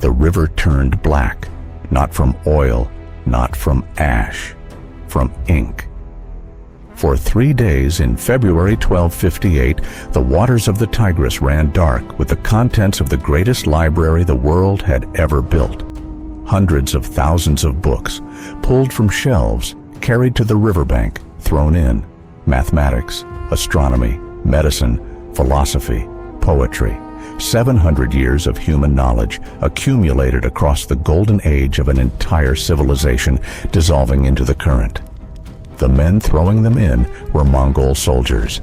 the river turned black, not from oil, not from ash, from ink. For 3 days in February 1258, the waters of the Tigris ran dark with the contents of the greatest library the world had ever built. Hundreds of thousands of books, pulled from shelves, carried to the riverbank, thrown in. Mathematics, astronomy, medicine, philosophy, poetry. 700 years of human knowledge accumulated across the golden age of an entire civilization dissolving into the current. The men throwing them in were Mongol soldiers.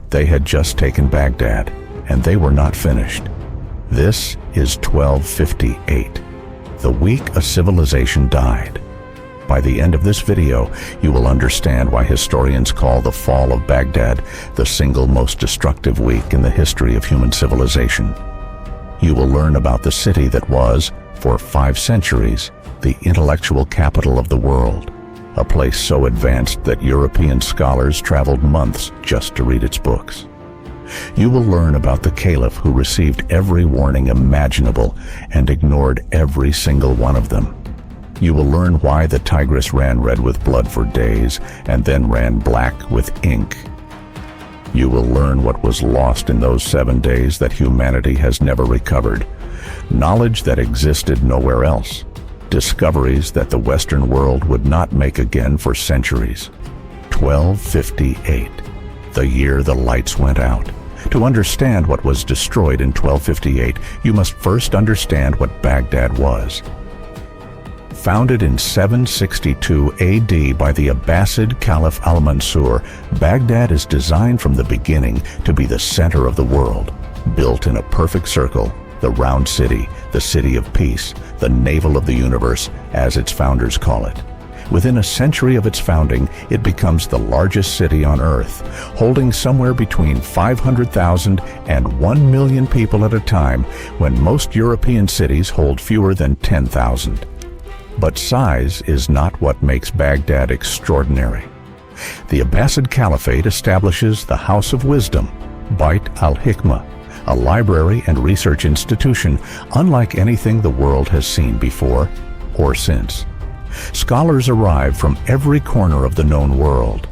They had just taken Baghdad, and they were not finished. This is 1258, the week a civilization died. By the end of this video, you will understand why historians call the Fall of Baghdad the single most destructive week in the history of human civilization. You will learn about the city that was, for 5 centuries, the intellectual capital of the world, a place so advanced that European scholars traveled months just to read its books. You will learn about the Caliph who received every warning imaginable and ignored every single one of them. You will learn why the Tigris ran red with blood for days and then ran black with ink. You will learn what was lost in those 7 days that humanity has never recovered, knowledge that existed nowhere else, discoveries that the Western world would not make again for centuries. 1258, the year the lights went out. To understand what was destroyed in 1258, you must first understand what Baghdad was. Founded in 762 AD by the Abbasid Caliph al-Mansur, Baghdad is designed from the beginning to be the center of the world. Built in a perfect circle, the round city, the city of peace, the navel of the universe, as its founders call it. Within a century of its founding, it becomes the largest city on Earth, holding somewhere between 500,000 and 1 million people at a time, when most European cities hold fewer than 10,000. But size is not what makes Baghdad extraordinary. The Abbasid Caliphate establishes the House of Wisdom, Bait al-Hikmah, a library and research institution unlike anything the world has seen before or since. Scholars arrive from every corner of the known world.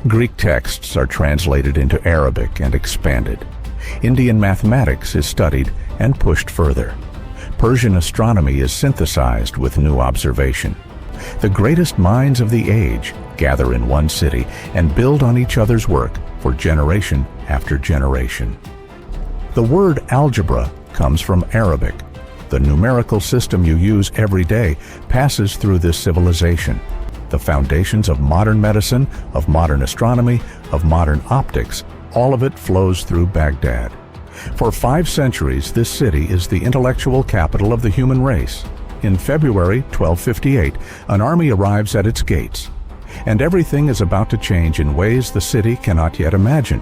Greek texts are translated into Arabic and expanded. Indian mathematics is studied and pushed further. Persian astronomy is synthesized with new observation. The greatest minds of the age gather in one city and build on each other's work for generation after generation. The word algebra comes from Arabic. The numerical system you use every day passes through this civilization. The foundations of modern medicine, of modern astronomy, of modern optics, all of it flows through Baghdad. For 5 centuries, this city is the intellectual capital of the human race. In February 1258, an army arrives at its gates, and everything is about to change in ways the city cannot yet imagine.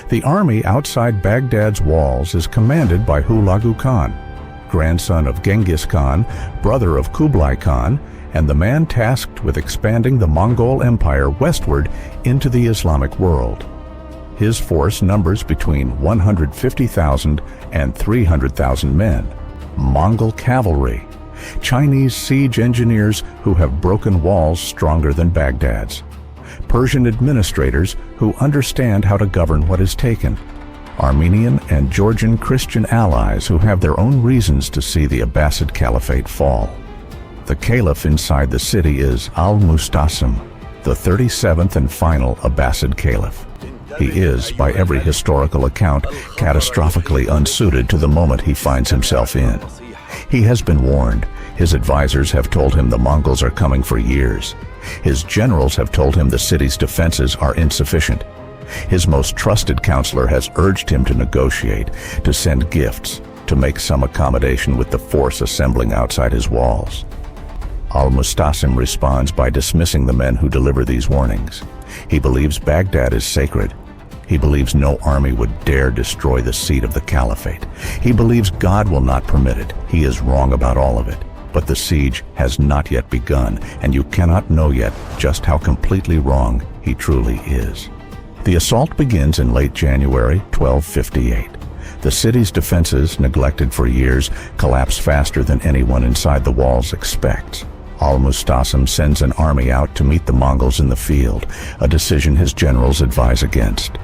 The army outside Baghdad's walls is commanded by Hulagu Khan, grandson of Genghis Khan, brother of Kublai Khan, and the man tasked with expanding the Mongol Empire westward into the Islamic world. His force numbers between 150,000 and 300,000 men, Mongol cavalry, Chinese siege engineers who have broken walls stronger than Baghdad's, Persian administrators who understand how to govern what is taken, Armenian and Georgian Christian allies who have their own reasons to see the Abbasid Caliphate fall. The Caliph inside the city is al-Mustasim, the 37th and final Abbasid Caliph. He is, by every historical account, catastrophically unsuited to the moment he finds himself in. He has been warned. His advisors have told him the Mongols are coming for years. His generals have told him the city's defenses are insufficient. His most trusted counselor has urged him to negotiate, to send gifts, to make some accommodation with the force assembling outside his walls. Al-Mustasim responds by dismissing the men who deliver these warnings. He believes Baghdad is sacred. He believes no army would dare destroy the seat of the caliphate. He believes God will not permit it. He is wrong about all of it. But the siege has not yet begun, and you cannot know yet just how completely wrong he truly is. The assault begins in late January 1258. The city's defenses, neglected for years, collapse faster than anyone inside the walls expects. Al-Mustasim sends an army out to meet the Mongols in the field, a decision his generals advise against.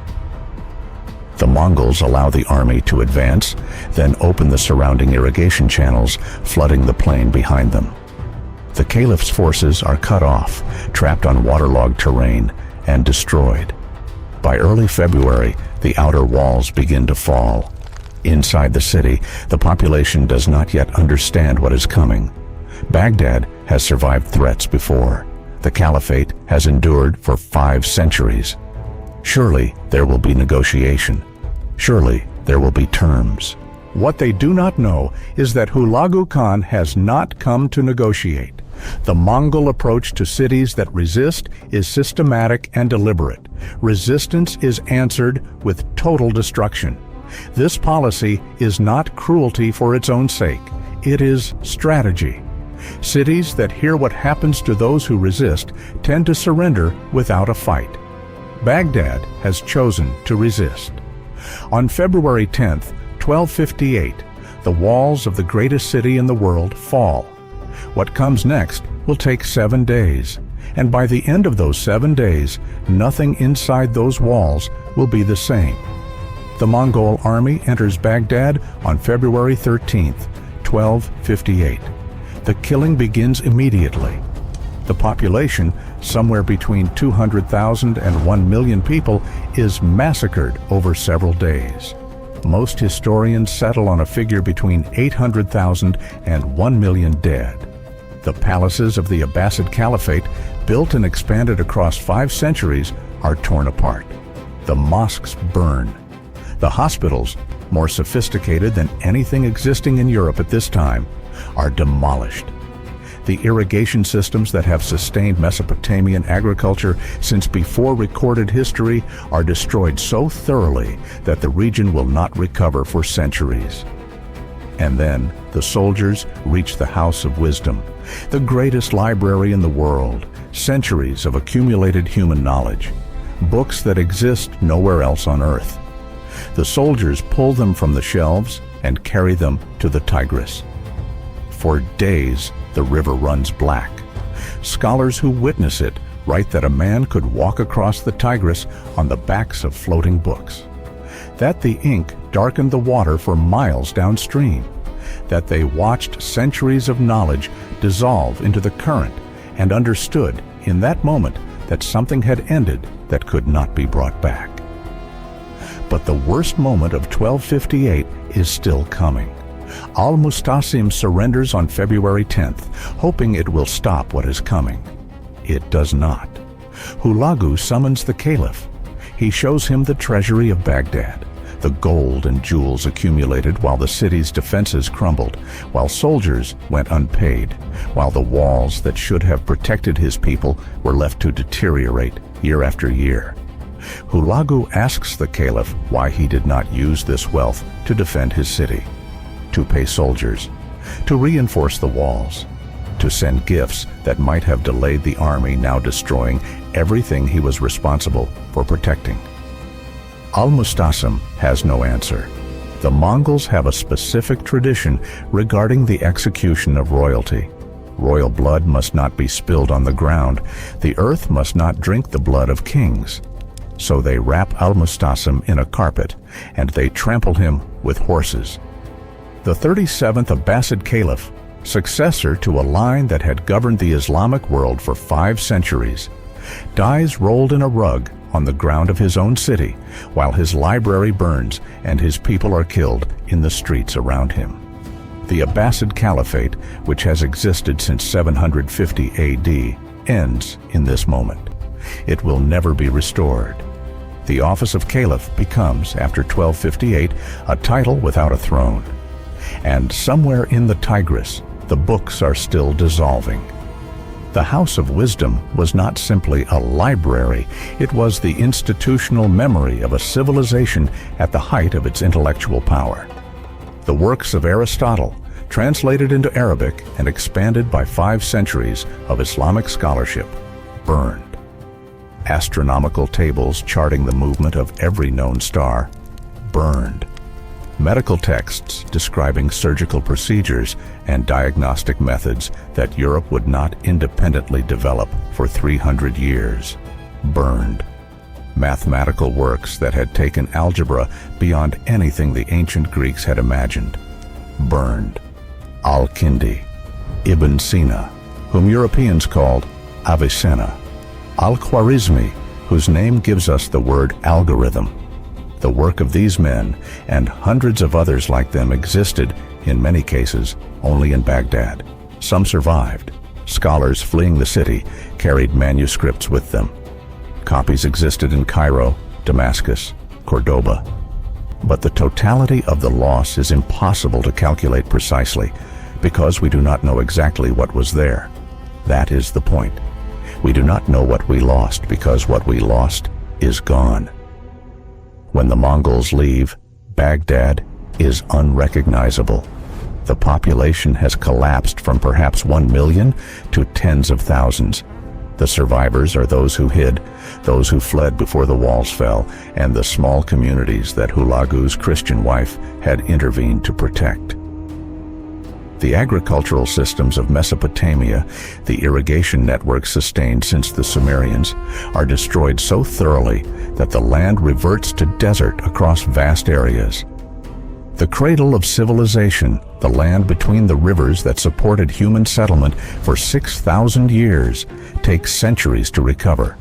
The Mongols allow the army to advance, then open the surrounding irrigation channels, flooding the plain behind them. The Caliph's forces are cut off, trapped on waterlogged terrain, and destroyed. By early February, the outer walls begin to fall. Inside the city, the population does not yet understand what is coming. Baghdad has survived threats before. The Caliphate has endured for 5 centuries. Surely there will be negotiation. Surely there will be terms. What they do not know is that Hulagu Khan has not come to negotiate. The Mongol approach to cities that resist is systematic and deliberate. Resistance is answered with total destruction. This policy is not cruelty for its own sake. It is strategy. Cities that hear what happens to those who resist tend to surrender without a fight. Baghdad has chosen to resist. On February 10th, 1258, the walls of the greatest city in the world fall. What comes next will take 7 days, and by the end of those 7 days, nothing inside those walls will be the same. The Mongol army enters Baghdad on February 13th, 1258. The killing begins immediately. The population, somewhere between 200,000 and 1 million people, is massacred over several days. Most historians settle on a figure between 800,000 and 1 million dead. The palaces of the Abbasid Caliphate, built and expanded across 5 centuries, are torn apart. The mosques burn. The hospitals, more sophisticated than anything existing in Europe at this time, are demolished. The irrigation systems that have sustained Mesopotamian agriculture since before recorded history are destroyed so thoroughly that the region will not recover for centuries. And then the soldiers reach the House of Wisdom, the greatest library in the world, centuries of accumulated human knowledge, books that exist nowhere else on earth. The soldiers pull them from the shelves and carry them to the Tigris. For days, the river runs black. Scholars who witness it write that a man could walk across the Tigris on the backs of floating books, that the ink darkened the water for miles downstream, that they watched centuries of knowledge dissolve into the current and understood in that moment that something had ended that could not be brought back. But the worst moment of 1258 is still coming. Al-Mustasim surrenders on February 10th, hoping it will stop what is coming. It does not. Hulagu summons the Caliph. He shows him the treasury of Baghdad, the gold and jewels accumulated while the city's defenses crumbled, while soldiers went unpaid, while the walls that should have protected his people were left to deteriorate year after year. Hulagu asks the Caliph why he did not use this wealth to defend his city, to pay soldiers, to reinforce the walls, to send gifts that might have delayed the army now destroying everything he was responsible for protecting. Al-Mustasim has no answer. The Mongols have a specific tradition regarding the execution of royalty. Royal blood must not be spilled on the ground. The earth must not drink the blood of kings. So they wrap Al-Mustasim in a carpet, and they trample him with horses. The 37th Abbasid Caliph, successor to a line that had governed the Islamic world for 5 centuries, dies rolled in a rug on the ground of his own city, while his library burns and his people are killed in the streets around him. The Abbasid Caliphate, which has existed since 750 AD, ends in this moment. It will never be restored. The office of Caliph becomes, after 1258, a title without a throne. And somewhere in the Tigris, the books are still dissolving. The House of Wisdom was not simply a library, it was the institutional memory of a civilization at the height of its intellectual power. The works of Aristotle, translated into Arabic and expanded by 5 centuries of Islamic scholarship, burned. Astronomical tables charting the movement of every known star, burned. medical texts describing surgical procedures and diagnostic methods that Europe would not independently develop for 300 years, burned. Mathematical works that had taken algebra beyond anything the ancient Greeks had imagined, burned. Al-Kindi, Ibn Sina, whom Europeans called Avicenna, Al-Khwarizmi, whose name gives us the word algorithm. The work of these men and hundreds of others like them existed, in many cases, only in Baghdad. Some survived. Scholars fleeing the city carried manuscripts with them. Copies existed in Cairo, Damascus, Cordoba. But the totality of the loss is impossible to calculate precisely because we do not know exactly what was there. That is the point. We do not know what we lost because what we lost is gone. When the Mongols leave, Baghdad is unrecognizable. The population has collapsed from perhaps 1 million to tens of thousands. The survivors are those who hid, those who fled before the walls fell, and the small communities that Hulagu's Christian wife had intervened to protect. The agricultural systems of Mesopotamia, the irrigation networks sustained since the Sumerians, are destroyed so thoroughly that the land reverts to desert across vast areas. The cradle of civilization, the land between the rivers that supported human settlement for 6,000 years, takes centuries to recover.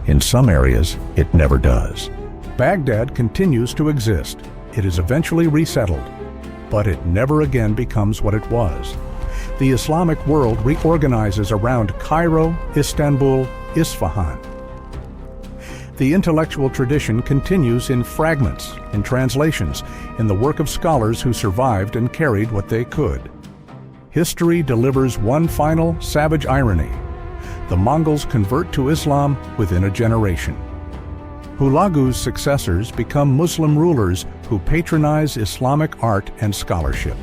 In some areas, it never does. Baghdad continues to exist. It is eventually resettled, but it never again becomes what it was. The Islamic world reorganizes around Cairo, Istanbul, Isfahan. The intellectual tradition continues in fragments, in translations, in the work of scholars who survived and carried what they could. History delivers one final savage irony. The Mongols convert to Islam within a generation. Hulagu's successors become Muslim rulers who patronize Islamic art and scholarship.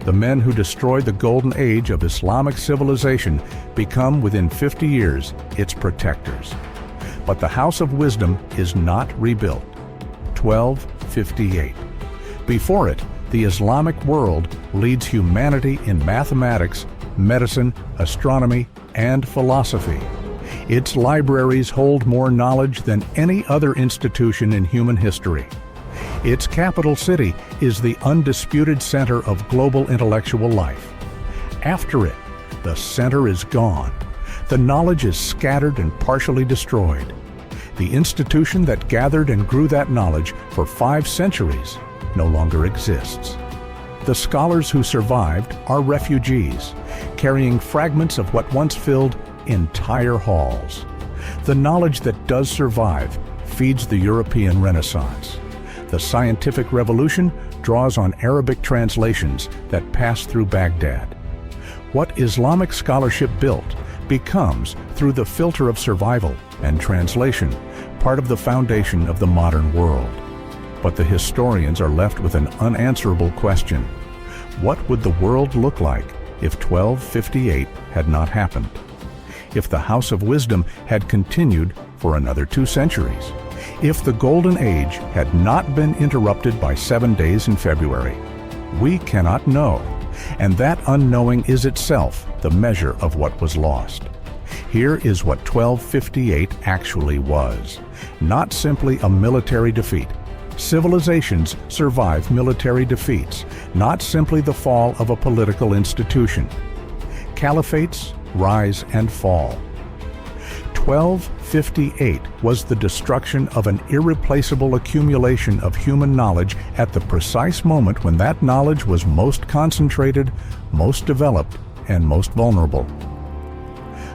The men who destroyed the golden age of Islamic civilization become, within 50 years, its protectors. But the House of Wisdom is not rebuilt. 1258. Before it, the Islamic world leads humanity in mathematics, medicine, astronomy, and philosophy. Its libraries hold more knowledge than any other institution in human history. Its capital city is the undisputed center of global intellectual life. After it, the center is gone. The knowledge is scattered and partially destroyed. The institution that gathered and grew that knowledge for 5 centuries no longer exists. The scholars who survived are refugees, carrying fragments of what once filled entire halls. The knowledge that does survive feeds the European Renaissance. The scientific revolution draws on Arabic translations that pass through Baghdad. What Islamic scholarship built becomes, through the filter of survival and translation, part of the foundation of the modern world. But the historians are left with an unanswerable question. What would the world look like if 1258 had not happened? If the House of Wisdom had continued for another 2 centuries? If the Golden Age had not been interrupted by 7 days in February? We cannot know, and that unknowing is itself the measure of what was lost. Here is what 1258 actually was. Not simply a military defeat. Civilizations survive military defeats, not simply the fall of a political institution. Caliphates rise and fall. 1258 was the destruction of an irreplaceable accumulation of human knowledge at the precise moment when that knowledge was most concentrated, most developed, and most vulnerable.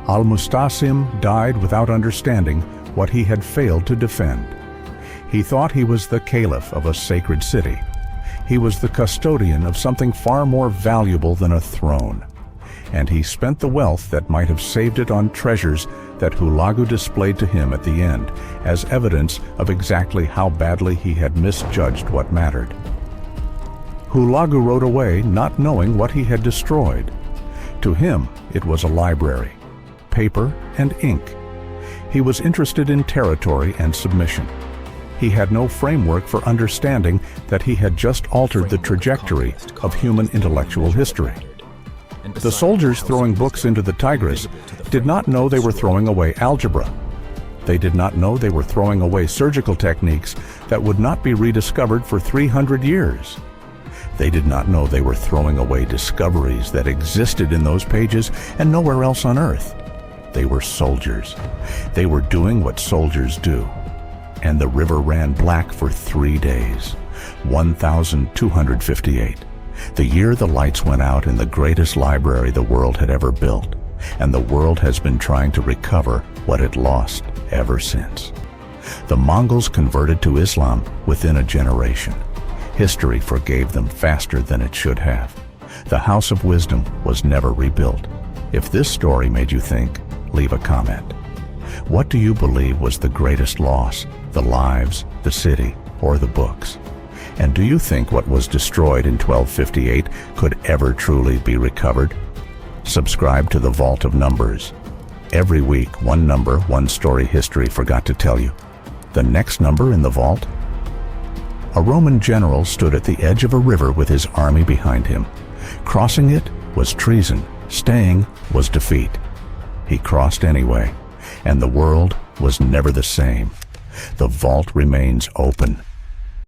Al-Mustasim died without understanding what he had failed to defend. He thought he was the Caliph of a sacred city. He was the custodian of something far more valuable than a throne. And he spent the wealth that might have saved it on treasures that Hulagu displayed to him at the end as evidence of exactly how badly he had misjudged what mattered. Hulagu rode away not knowing what he had destroyed. To him, it was a library, paper and ink. He was interested in territory and submission. He had no framework for understanding that he had just altered the trajectory of human intellectual history. The soldiers throwing books into the Tigris did not know they were throwing away algebra. They did not know they were throwing away surgical techniques that would not be rediscovered for 300 years. They did not know they were throwing away discoveries that existed in those pages and nowhere else on earth. They were soldiers. They were doing what soldiers do. And the river ran black for 3 days, 1258, the year the lights went out in the greatest library the world had ever built, and the world has been trying to recover what it lost ever since. The Mongols converted to Islam within a generation. History forgave them faster than it should have. The House of Wisdom was never rebuilt. If this story made you think, leave a comment. What do you believe was the greatest loss? The lives, the city, or the books? And do you think what was destroyed in 1258 could ever truly be recovered? Subscribe to the Vault of Numbers. Every week, one number, one story history forgot to tell you. The next number in the vault? A Roman general stood at the edge of a river with his army behind him. Crossing it was treason. Staying was defeat. He crossed anyway, and the world was never the same. The vault remains open.